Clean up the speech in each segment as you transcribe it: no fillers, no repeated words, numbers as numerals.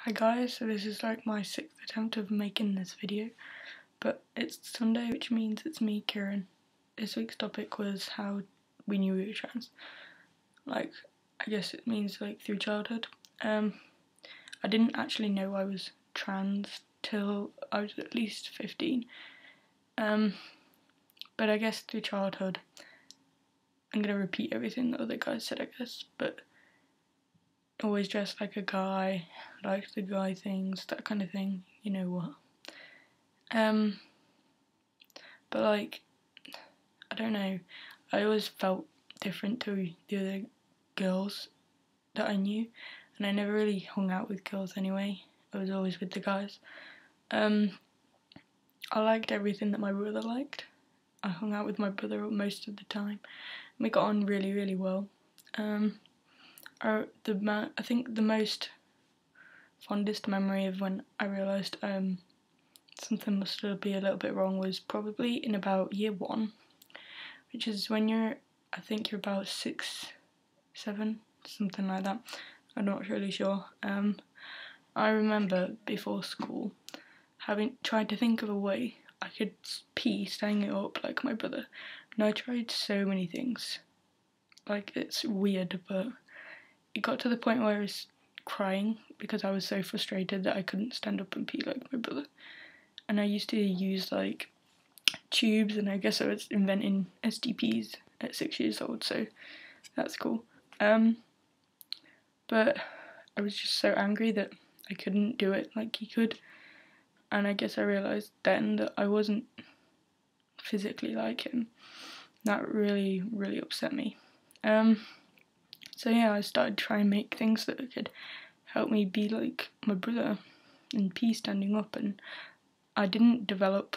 Hi guys, so this is like my 6th attempt of making this video, but it's Sunday, which means it's me, Kieran. This week's topic was how we knew we were trans. Like, I guess it means like through childhood. I didn't actually know I was trans till I was at least 15. But I guess through childhood, I'm gonna repeat everything the other guys said, I guess, but always dressed like a guy, liked the guy things, that kind of thing, you know what. But like, I don't know, I always felt different to the other girls that I knew, and I never really hung out with girls anyway. I was always with the guys. I liked everything that my brother liked. I hung out with my brother most of the time. We got on really, really well. I think the most fondest memory of when I realised something must be a little bit wrong was probably in about year 1, which is when I think you're about 6, 7, something like that. I'm not really sure. I remember before school having tried to think of a way I could pee standing up like my brother, and I tried so many things. Like, it's weird, but it got to the point where I was crying because I was so frustrated that I couldn't stand up and pee like my brother. And I used to use like tubes, and I guess I was inventing STPs at 6 years old, so that's cool. But I was just so angry that I couldn't do it like he could, and I guess I realised then that I wasn't physically like him. That really, really upset me. So yeah, I started trying to make things that could help me be like my brother and pee standing up, and I didn't develop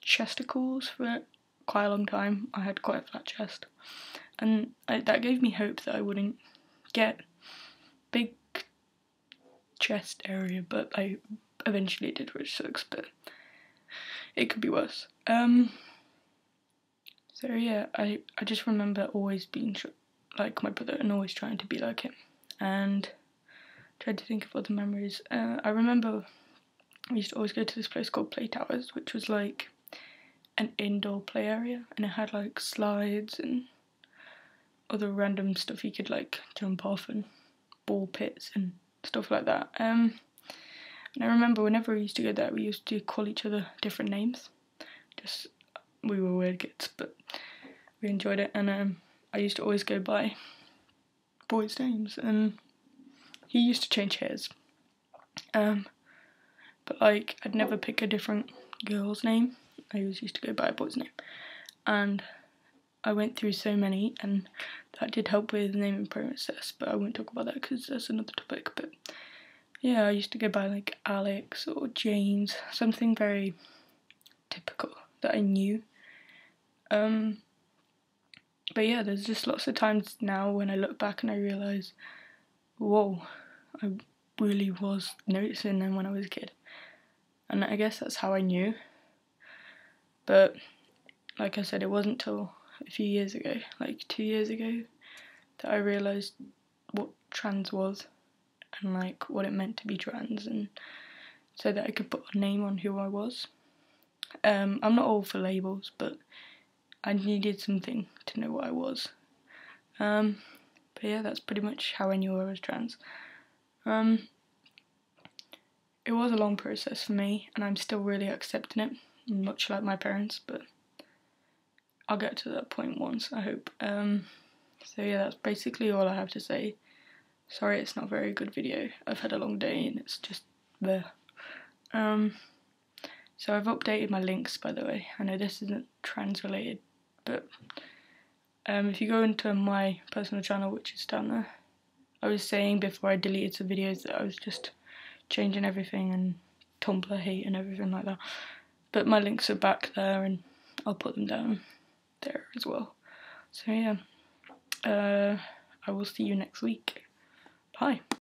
chesticles for quite a long time. I had quite a flat chest, and that gave me hope that I wouldn't get big chest area, but I eventually did, which sucks, but it could be worse. So yeah, I just remember always being like my brother and always trying to be like him, and tried to think of other memories. I remember we used to always go to this place called Play Towers, which was like an indoor play area, and it had like slides and other random stuff you could like jump off, and ball pits and stuff like that. And I remember whenever we used to go there, we used to call each other different names. Just, we were weird kids, but we enjoyed it. And I used to always go by boys' names, and he used to change his. But like, I'd never pick a different girl's name. I always used to go by a boy's name, and I went through so many, and that did help with the naming process, but I won't talk about that because that's another topic. But yeah, I used to go by like Alex or James, something very typical that I knew. But yeah, there's just lots of times now when I look back and I realise, whoa, I really was noticing them when I was a kid. And I guess that's how I knew. But like I said, it wasn't till a few years ago, like 2 years ago, that I realised what trans was and like what it meant to be trans, and so that I could put a name on who I was. I'm not all for labels, but I needed something to know what I was. But yeah, that's pretty much how I knew I was trans. It was a long process for me, and I'm still really accepting it, much like my parents, but I'll get to that point once, I hope. So yeah, that's basically all I have to say. Sorry it's not a very good video. I've had a long day and it's just there. So I've updated my links, by the way. I know this isn't trans related, but if you go into my personal channel, which is down there, I was saying before I deleted some videos that I was just changing everything and Tumblr hate and everything like that. But my links are back there, and I'll put them down there as well. So yeah, I will see you next week. Bye.